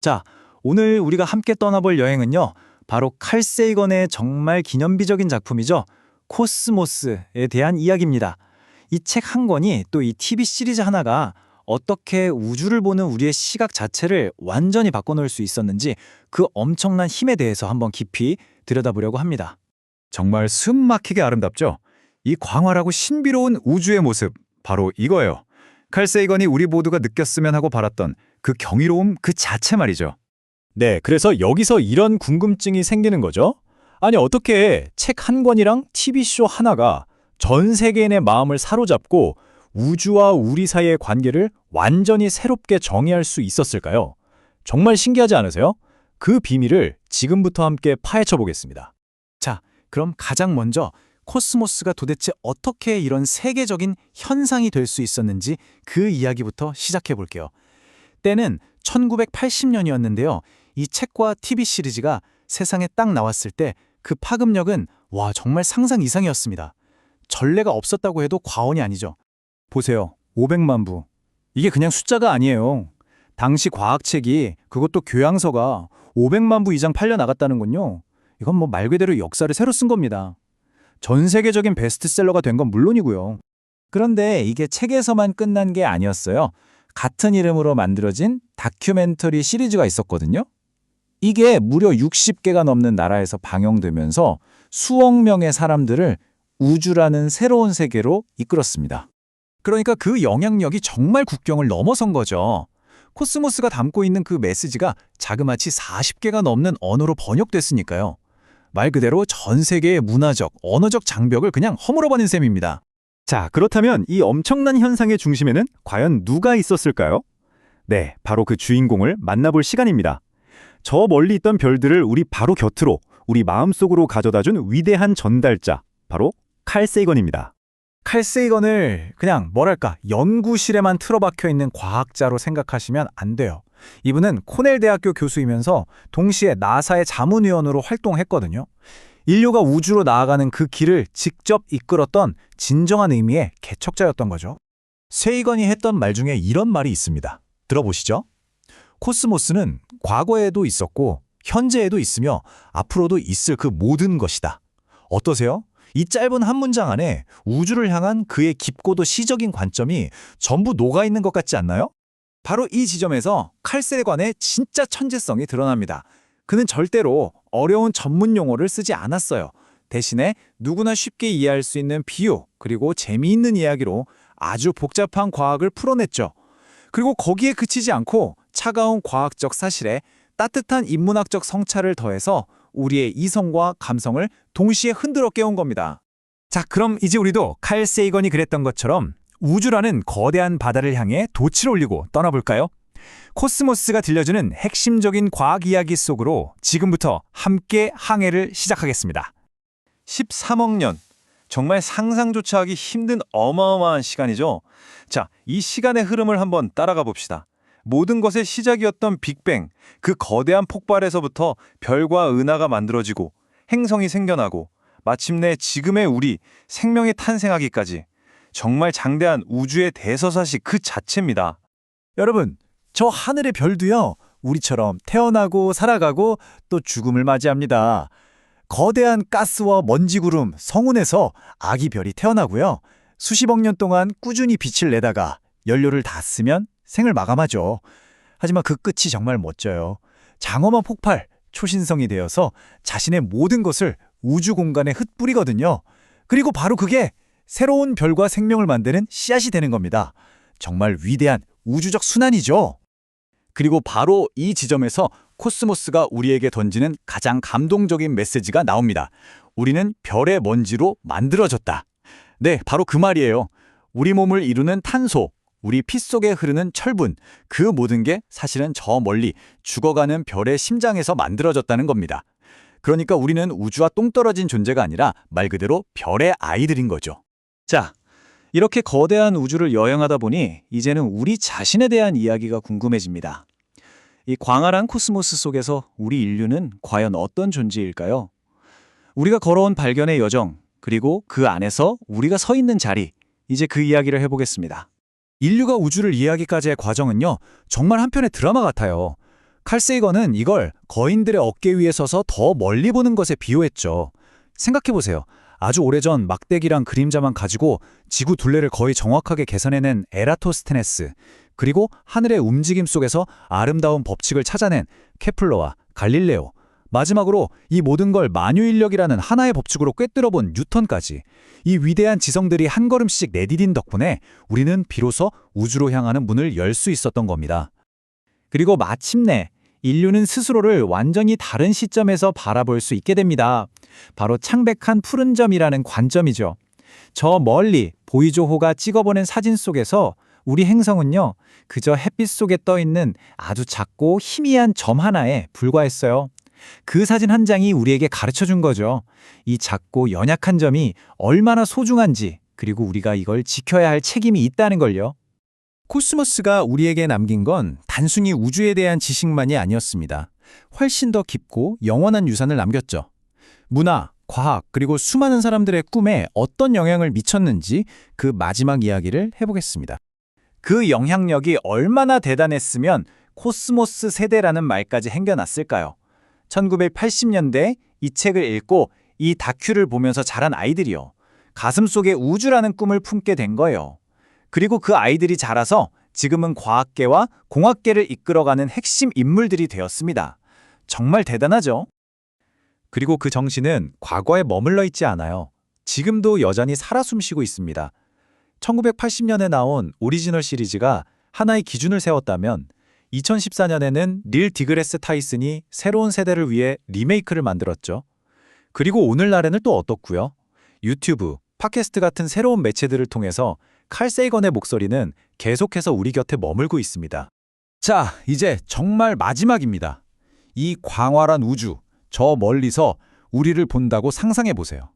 자, 오늘 우리가 함께 떠나볼 여행은요. 바로 칼 세이건의 정말 기념비적인 작품이죠. 코스모스에 대한 이야기입니다. 이 책 한 권이 또 이 TV 시리즈 하나가 어떻게 우주를 보는 우리의 시각 자체를 완전히 바꿔놓을 수 있었는지 그 엄청난 힘에 대해서 한번 깊이 들여다보려고 합니다. 정말 숨 막히게 아름답죠? 이 광활하고 신비로운 우주의 모습, 바로 이거예요. 칼 세이건이 우리 모두가 느꼈으면 하고 바랐던 그 경이로움 그 자체 말이죠. 네, 그래서 여기서 이런 궁금증이 생기는 거죠. 아니, 어떻게 책 한 권이랑 TV쇼 하나가 전 세계인의 마음을 사로잡고 우주와 우리 사이의 관계를 완전히 새롭게 정의할 수 있었을까요? 정말 신기하지 않으세요? 그 비밀을 지금부터 함께 파헤쳐 보겠습니다. 자, 그럼 가장 먼저 코스모스가 도대체 어떻게 이런 세계적인 현상이 될 수 있었는지 그 이야기부터 시작해 볼게요. 때는 1980년이었는데요. 이 책과 TV 시리즈가 세상에 딱 나왔을 때 그 파급력은 정말 상상 이상이었습니다. 전례가 없었다고 해도 과언이 아니죠. 보세요. 500만 부. 이게 그냥 숫자가 아니에요. 당시 과학책이, 그것도 교양서가 500만 부 이상 팔려 나갔다는군요. 이건 말 그대로 역사를 새로 쓴 겁니다. 전 세계적인 베스트셀러가 된 건 물론이고요. 그런데 이게 책에서만 끝난 게 아니었어요. 같은 이름으로 만들어진 다큐멘터리 시리즈가 있었거든요. 이게 무려 60개가 넘는 나라에서 방영되면서 수억 명의 사람들을 우주라는 새로운 세계로 이끌었습니다. 그러니까 그 영향력이 정말 국경을 넘어선 거죠. 코스모스가 담고 있는 그 메시지가 자그마치 40개가 넘는 언어로 번역됐으니까요. 말 그대로 전 세계의 문화적, 언어적 장벽을 그냥 허물어버린 셈입니다. 자, 그렇다면 이 엄청난 현상의 중심에는 과연 누가 있었을까요? 네, 바로 그 주인공을 만나볼 시간입니다. 저 멀리 있던 별들을 우리 바로 곁으로, 우리 마음속으로 가져다준 위대한 전달자, 바로 칼 세이건입니다. 칼 세이건을 그냥 연구실에만 틀어박혀 있는 과학자로 생각하시면 안 돼요. 이분은 코넬 대학교 교수이면서 동시에 나사의 자문위원으로 활동했거든요. 인류가 우주로 나아가는 그 길을 직접 이끌었던 진정한 의미의 개척자였던 거죠. 세이건이 했던 말 중에 이런 말이 있습니다. 들어보시죠. 코스모스는 과거에도 있었고 현재에도 있으며 앞으로도 있을 그 모든 것이다. 어떠세요? 이 짧은 한 문장 안에 우주를 향한 그의 깊고도 시적인 관점이 전부 녹아있는 것 같지 않나요? 바로 이 지점에서 칼 세이건의 진짜 천재성이 드러납니다. 그는 절대로 어려운 전문 용어를 쓰지 않았어요. 대신에 누구나 쉽게 이해할 수 있는 비유, 그리고 재미있는 이야기로 아주 복잡한 과학을 풀어냈죠. 그리고 거기에 그치지 않고 차가운 과학적 사실에 따뜻한 인문학적 성찰을 더해서 우리의 이성과 감성을 동시에 흔들어 깨운 겁니다. 자, 그럼 이제 우리도 칼 세이건이 그랬던 것처럼 우주라는 거대한 바다를 향해 돛을 올리고 떠나볼까요? 코스모스가 들려주는 핵심적인 과학 이야기 속으로 지금부터 함께 항해를 시작하겠습니다. 13억 년. 정말 상상조차 하기 힘든 어마어마한 시간이죠. 자, 이 시간의 흐름을 한번 따라가 봅시다. 모든 것의 시작이었던 빅뱅, 그 거대한 폭발에서부터 별과 은하가 만들어지고 행성이 생겨나고 마침내 지금의 우리, 생명이 탄생하기까지 정말 장대한 우주의 대서사시 그 자체입니다. 여러분, 저 하늘의 별도요, 우리처럼 태어나고 살아가고 또 죽음을 맞이합니다. 거대한 가스와 먼지구름, 성운에서 아기 별이 태어나고요. 수십억 년 동안 꾸준히 빛을 내다가 연료를 다 쓰면 생을 마감하죠. 하지만 그 끝이 정말 멋져요. 장엄한 폭발, 초신성이 되어서 자신의 모든 것을 우주 공간에 흩뿌리거든요. 그리고 바로 그게 새로운 별과 생명을 만드는 씨앗이 되는 겁니다. 정말 위대한 우주적 순환이죠. 그리고 바로 이 지점에서 코스모스가 우리에게 던지는 가장 감동적인 메시지가 나옵니다. 우리는 별의 먼지로 만들어졌다. 네, 바로 그 말이에요. 우리 몸을 이루는 탄소, 우리 피 속에 흐르는 철분, 그 모든 게 사실은 저 멀리 죽어가는 별의 심장에서 만들어졌다는 겁니다. 그러니까 우리는 우주와 똥떨어진 존재가 아니라 말 그대로 별의 아이들인 거죠. 자, 이렇게 거대한 우주를 여행하다 보니 이제는 우리 자신에 대한 이야기가 궁금해집니다. 이 광활한 코스모스 속에서 우리 인류는 과연 어떤 존재일까요? 우리가 걸어온 발견의 여정, 그리고 그 안에서 우리가 서 있는 자리, 이제 그 이야기를 해보겠습니다. 인류가 우주를 이해하기까지의 과정은요, 정말 한편의 드라마 같아요. 칼 세이건은 이걸 거인들의 어깨 위에 서서 더 멀리 보는 것에 비유했죠. 생각해보세요. 아주 오래전 막대기랑 그림자만 가지고 지구 둘레를 거의 정확하게 계산해낸 에라토스테네스, 그리고 하늘의 움직임 속에서 아름다운 법칙을 찾아낸 케플러와 갈릴레오, 마지막으로 이 모든 걸 만유인력이라는 하나의 법칙으로 꿰뚫어본 뉴턴까지, 이 위대한 지성들이 한 걸음씩 내디딘 덕분에 우리는 비로소 우주로 향하는 문을 열 수 있었던 겁니다. 그리고 마침내 인류는 스스로를 완전히 다른 시점에서 바라볼 수 있게 됩니다. 바로 창백한 푸른 점이라는 관점이죠. 저 멀리 보이조호가 찍어보낸 사진 속에서 우리 행성은요, 그저 햇빛 속에 떠있는 아주 작고 희미한 점 하나에 불과했어요. 그 사진 한 장이 우리에게 가르쳐준 거죠. 이 작고 연약한 점이 얼마나 소중한지, 그리고 우리가 이걸 지켜야 할 책임이 있다는 걸요. 코스모스가 우리에게 남긴 건 단순히 우주에 대한 지식만이 아니었습니다. 훨씬 더 깊고 영원한 유산을 남겼죠. 문화, 과학, 그리고 수많은 사람들의 꿈에 어떤 영향을 미쳤는지 그 마지막 이야기를 해보겠습니다. 그 영향력이 얼마나 대단했으면 코스모스 세대라는 말까지 행겨났을까요? 1980년대 이 책을 읽고 이 다큐를 보면서 자란 아이들이요. 가슴속에 우주라는 꿈을 품게 된 거예요. 그리고 그 아이들이 자라서 지금은 과학계와 공학계를 이끌어가는 핵심 인물들이 되었습니다. 정말 대단하죠? 그리고 그 정신은 과거에 머물러 있지 않아요. 지금도 여전히 살아 숨쉬고 있습니다. 1980년에 나온 오리지널 시리즈가 하나의 기준을 세웠다면 2014년에는 닐 디그레스 타이슨이 새로운 세대를 위해 리메이크를 만들었죠. 그리고 오늘날에는 또 어떻고요? 유튜브, 팟캐스트 같은 새로운 매체들을 통해서 칼 세이건의 목소리는 계속해서 우리 곁에 머물고 있습니다. 자, 이제 정말 마지막입니다. 이 광활한 우주, 저 멀리서 우리를 본다고 상상해 보세요.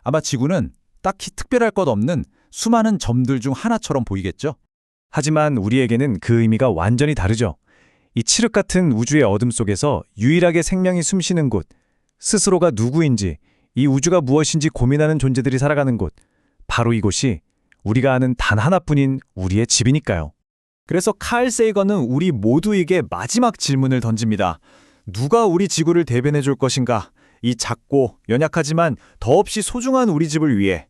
아마 지구는 딱히 특별할 것 없는 수많은 점들 중 하나처럼 보이겠죠? 하지만 우리에게는 그 의미가 완전히 다르죠. 이 칠흑 같은 우주의 어둠 속에서 유일하게 생명이 숨쉬는 곳, 스스로가 누구인지, 이 우주가 무엇인지 고민하는 존재들이 살아가는 곳, 바로 이곳이 우리가 아는 단 하나뿐인 우리의 집이니까요. 그래서 칼 세이건은 우리 모두에게 마지막 질문을 던집니다. 누가 우리 지구를 대변해 줄 것인가? 이 작고 연약하지만 더없이 소중한 우리 집을 위해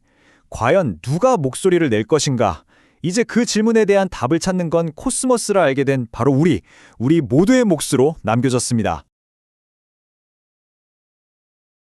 과연 누가 목소리를 낼 것인가? 이제 그 질문에 대한 답을 찾는 건 코스모스를 알게 된 바로 우리 모두의 몫으로 남겨졌습니다.